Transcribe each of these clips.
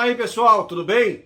Fala aí, pessoal, tudo bem?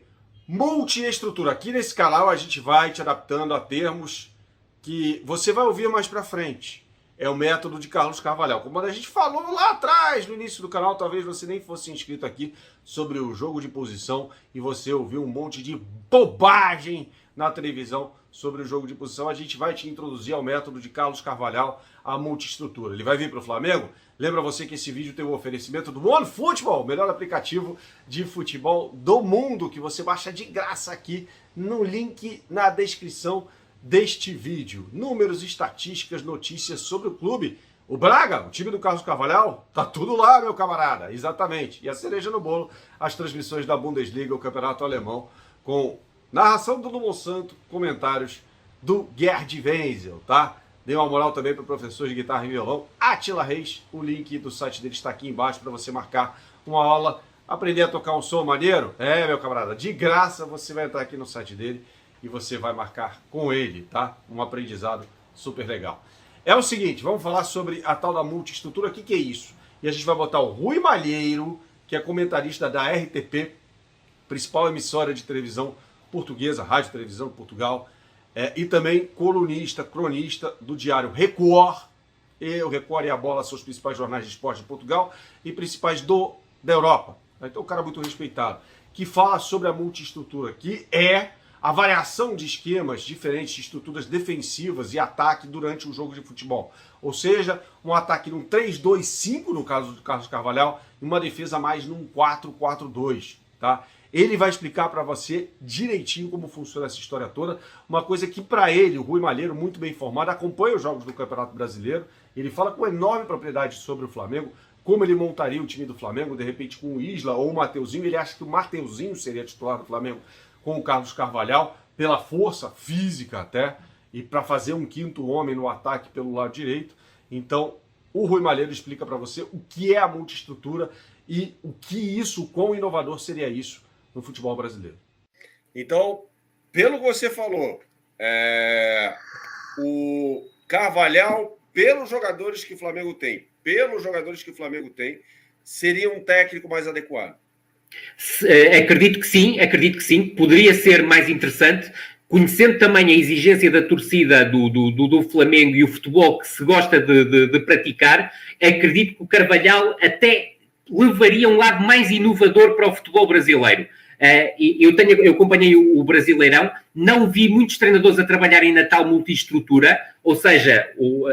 Multiestrutura. Aqui nesse canal a gente vai te adaptando a termos que você vai ouvir mais pra frente. É o método de Carlos Carvalhal. Como a gente falou lá atrás, no início do canal, talvez você nem fosse inscrito aqui sobre o jogo de posição e você ouviu um monte de bobagem na televisão sobre o jogo de posição. A gente vai te introduzir ao método de Carlos Carvalhal, a multiestrutura. Ele vai vir para o Flamengo? Lembra você que esse vídeo tem o oferecimento do OneFootball, o melhor aplicativo de futebol do mundo, que você baixa de graça aqui no link na descrição deste vídeo. Números, estatísticas, notícias sobre o clube. O Braga, o time do Carlos Carvalhal, tá tudo lá, meu camarada. Exatamente. E a cereja no bolo, as transmissões da Bundesliga, o campeonato alemão, com narração do Monsanto, comentários do Gerd Wenzel, tá? Dê uma moral também para o professor de guitarra e violão, Átila Reis. O link do site dele está aqui embaixo para você marcar uma aula, aprender a tocar um som maneiro. É, meu camarada, de graça você vai entrar aqui no site dele e você vai marcar com ele, tá? Um aprendizado super legal. É o seguinte, vamos falar sobre a tal da multiestrutura. O que é isso? E a gente vai botar o Rui Malheiro, que é comentarista da RTP, principal emissora de televisão portuguesa, Rádio Televisão de Portugal, e também colunista, cronista do diário Record. E o Record e a Bola são os principais jornais de esporte de Portugal e principais da Europa. Então, um cara muito respeitado, que fala sobre a multiestrutura, que é a variação de esquemas diferentes, de estruturas defensivas e ataque durante um jogo de futebol. Ou seja, um ataque num 3-2-5, no caso do Carlos Carvalhal, e uma defesa mais num 4-4-2, tá? Ele vai explicar para você direitinho como funciona essa história toda. Uma coisa que para ele, o Rui Malheiro, muito bem informado, acompanha os jogos do Campeonato Brasileiro. Ele fala com enorme propriedade sobre o Flamengo, como ele montaria o time do Flamengo, de repente com o Isla ou o Mateuzinho. Ele acha que o Mateuzinho seria titular do Flamengo com o Carlos Carvalhal, pela força física até, e para fazer um quinto homem no ataque pelo lado direito. Então, o Rui Malheiro explica para você o que é a multiestrutura e o quão inovador seria isso no futebol brasileiro. Então, pelo que você falou, o Carvalhal, pelos jogadores que o Flamengo tem, seria um técnico mais adequado. Acredito que sim, poderia ser mais interessante, conhecendo também a exigência da torcida do Flamengo e o futebol que se gosta de praticar. Acredito que o Carvalhal até levaria um lado mais inovador para o futebol brasileiro. Eu acompanhei o Brasileirão, não vi muitos treinadores a trabalharem na tal multiestrutura, ou seja,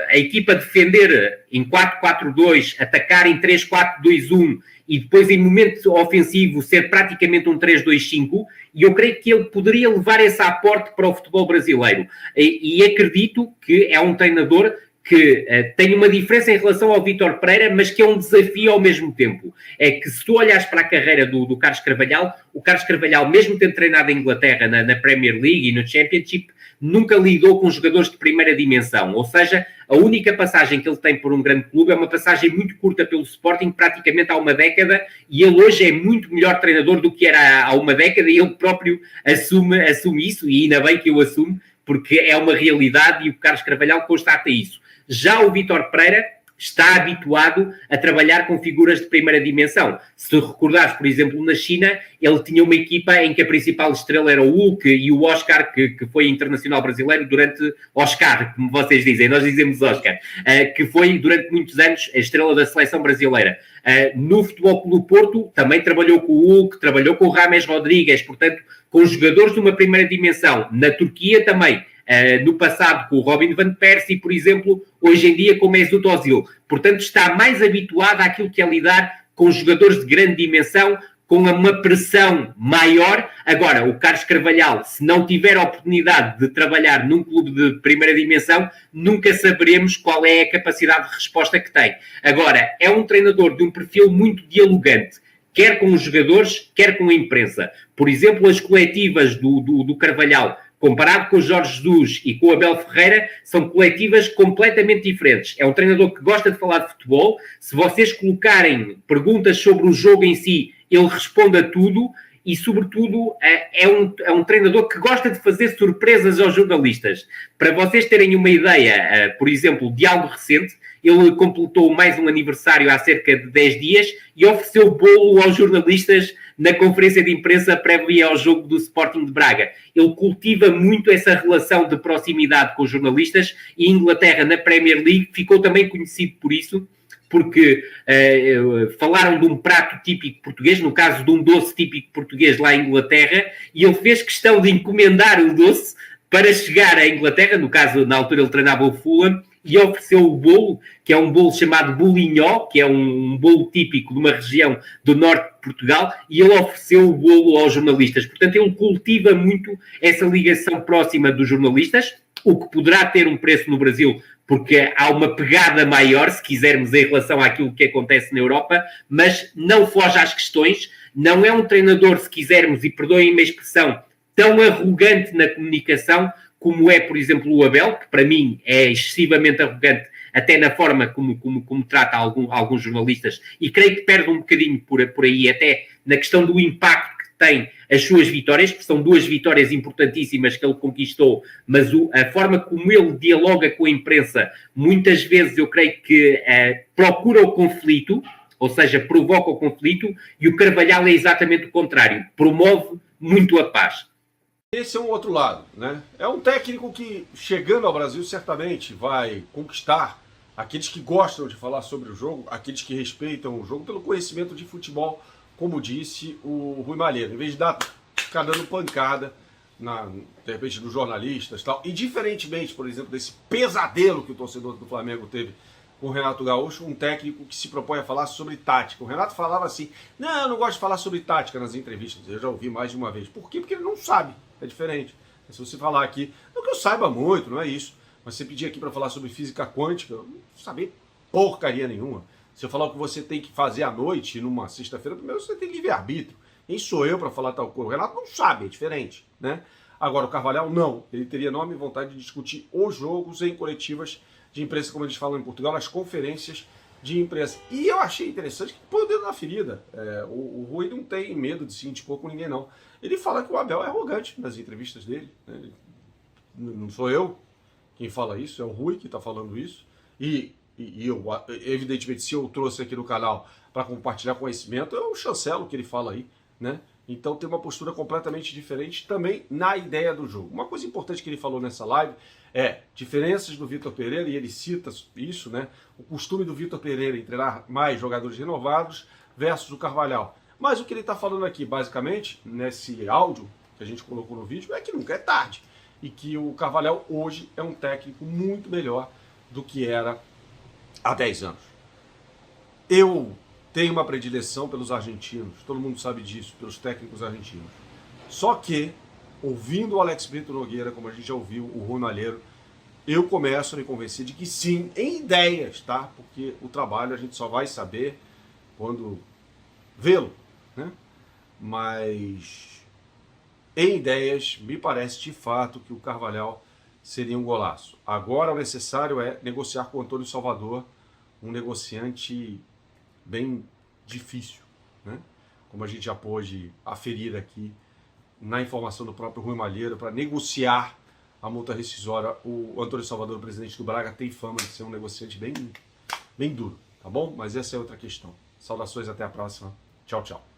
a equipa defender em 4-4-2, atacar em 3-4-2-1 e depois em momento ofensivo ser praticamente um 3-2-5, e eu creio que ele poderia levar esse aporte para o futebol brasileiro. E acredito que é um treinador que tem uma diferença em relação ao Vítor Pereira, mas que é um desafio ao mesmo tempo. É que se tu olhares para a carreira do Carlos Carvalhal, o Carlos Carvalhal, mesmo tendo treinado em Inglaterra na Premier League e no Championship, nunca lidou com jogadores de primeira dimensão. Ou seja, a única passagem que ele tem por um grande clube é uma passagem muito curta pelo Sporting, praticamente há uma década, e ele hoje é muito melhor treinador do que era há uma década, e ele próprio assume isso, e ainda bem que eu assumo, porque é uma realidade e o Carlos Carvalhal constata isso. Já o Vítor Pereira está habituado a trabalhar com figuras de primeira dimensão. Se tu recordares, por exemplo, na China, ele tinha uma equipa em que a principal estrela era o Hulk e o Oscar, que foi internacional brasileiro durante... Oscar, como vocês dizem, nós dizemos Oscar, que foi durante muitos anos a estrela da seleção brasileira. No Futebol Clube do Porto também trabalhou com o Hulk, trabalhou com o James Rodrigues, portanto, com jogadores de uma primeira dimensão. Na Turquia também. No passado com o Robin van Persie, por exemplo, hoje em dia com o Mesut Ozil. Portanto, está mais habituado àquilo que é lidar com jogadores de grande dimensão, com uma pressão maior. Agora, o Carlos Carvalhal, se não tiver a oportunidade de trabalhar num clube de primeira dimensão, nunca saberemos qual é a capacidade de resposta que tem. Agora, é um treinador de um perfil muito dialogante, quer com os jogadores, quer com a imprensa. Por exemplo, as coletivas do Carvalhal, comparado com o Jorge Jesus e com o Abel Ferreira, são coletivas completamente diferentes. É um treinador que gosta de falar de futebol. Se vocês colocarem perguntas sobre o jogo em si, ele responde a tudo e, sobretudo, é um treinador que gosta de fazer surpresas aos jornalistas. Para vocês terem uma ideia, por exemplo, de algo recente, ele completou mais um aniversário há cerca de 10 dias e ofereceu bolo aos jornalistas na conferência de imprensa prévia ao jogo do Sporting de Braga. Ele cultiva muito essa relação de proximidade com os jornalistas e Inglaterra na Premier League ficou também conhecido por isso, porque falaram de um prato típico português, no caso de um doce típico português lá em Inglaterra, e ele fez questão de encomendar o doce para chegar à Inglaterra, no caso, na altura ele treinava o Fulham, e ofereceu o bolo, que é um bolo chamado bolinhó, que é um bolo típico de uma região do norte de Portugal, e ele ofereceu o bolo aos jornalistas. Portanto, ele cultiva muito essa ligação próxima dos jornalistas, o que poderá ter um preço no Brasil, porque há uma pegada maior, se quisermos, em relação àquilo que acontece na Europa, mas não foge às questões, não é um treinador, se quisermos, e perdoem-me a expressão, tão arrogante na comunicação como é, por exemplo, o Abel, que para mim é excessivamente arrogante, até na forma como trata alguns jornalistas, e creio que perde um bocadinho por aí, até na questão do impacto que tem as suas vitórias, que são 2 vitórias importantíssimas que ele conquistou, mas a forma como ele dialoga com a imprensa, muitas vezes eu creio que procura o conflito, ou seja, provoca o conflito, e o Carvalhal é exatamente o contrário, promove muito a paz. Esse é um outro lado, né? É um técnico que, chegando ao Brasil, certamente vai conquistar aqueles que gostam de falar sobre o jogo, aqueles que respeitam o jogo pelo conhecimento de futebol, como disse o Rui Malheiro. Em vez de ficar dando pancada, de repente, dos jornalistas e tal. E diferentemente, por exemplo, desse pesadelo que o torcedor do Flamengo teve com o Renato Gaúcho, um técnico que se propõe a falar sobre tática. O Renato falava assim, não, eu não gosto de falar sobre tática nas entrevistas. Eu já ouvi mais de uma vez. Por quê? Porque ele não sabe. É diferente. Se você falar aqui, não que eu saiba muito, não é isso. Mas você pedir aqui para falar sobre física quântica, eu não sabia porcaria nenhuma. Se eu falar o que você tem que fazer à noite, numa sexta-feira, primeiro você tem livre-arbítrio. Quem sou eu para falar tal coisa? O Renato não sabe, é diferente, né? Agora, o Carvalhal, não. Ele teria enorme vontade de discutir os jogos em coletivas de imprensa, como eles falam em Portugal, nas conferências de imprensa. E eu achei interessante que põe o dedo na ferida. O Rui não tem medo de se indispor com ninguém, não. Ele fala que o Abel é arrogante nas entrevistas dele. Né? Não sou eu quem fala isso, é o Rui que está falando isso. E eu, evidentemente, se eu trouxe aqui no canal para compartilhar conhecimento, eu chancelo o que ele fala aí, né? Então tem uma postura completamente diferente também na ideia do jogo. Uma coisa importante que ele falou nessa live é diferenças do Vitor Pereira, e ele cita isso, né? O costume do Vitor Pereira em treinar mais jogadores renovados versus o Carvalhal. Mas o que ele está falando aqui, basicamente, nesse áudio que a gente colocou no vídeo, é que nunca é tarde. E que o Carvalhal hoje é um técnico muito melhor do que era há 10 anos. Eu tenho uma predileção pelos argentinos, todo mundo sabe disso, pelos técnicos argentinos. Só que, ouvindo o Alex Brito Nogueira, como a gente já ouviu, o Rui Malheiro, eu começo a me convencer de que sim, em ideias, tá? Porque o trabalho a gente só vai saber quando vê-lo, né? Mas em ideias, me parece de fato que o Carvalhal seria um golaço. Agora o necessário é negociar com o Antônio Salvador, um negociante bem difícil, né? Como a gente já pôde aferir aqui na informação do próprio Rui Malheiro, para negociar a multa rescisória. O Antônio Salvador, o presidente do Braga, tem fama de ser um negociante bem duro, tá bom? Mas essa é outra questão. Saudações, até a próxima. Tchau, tchau.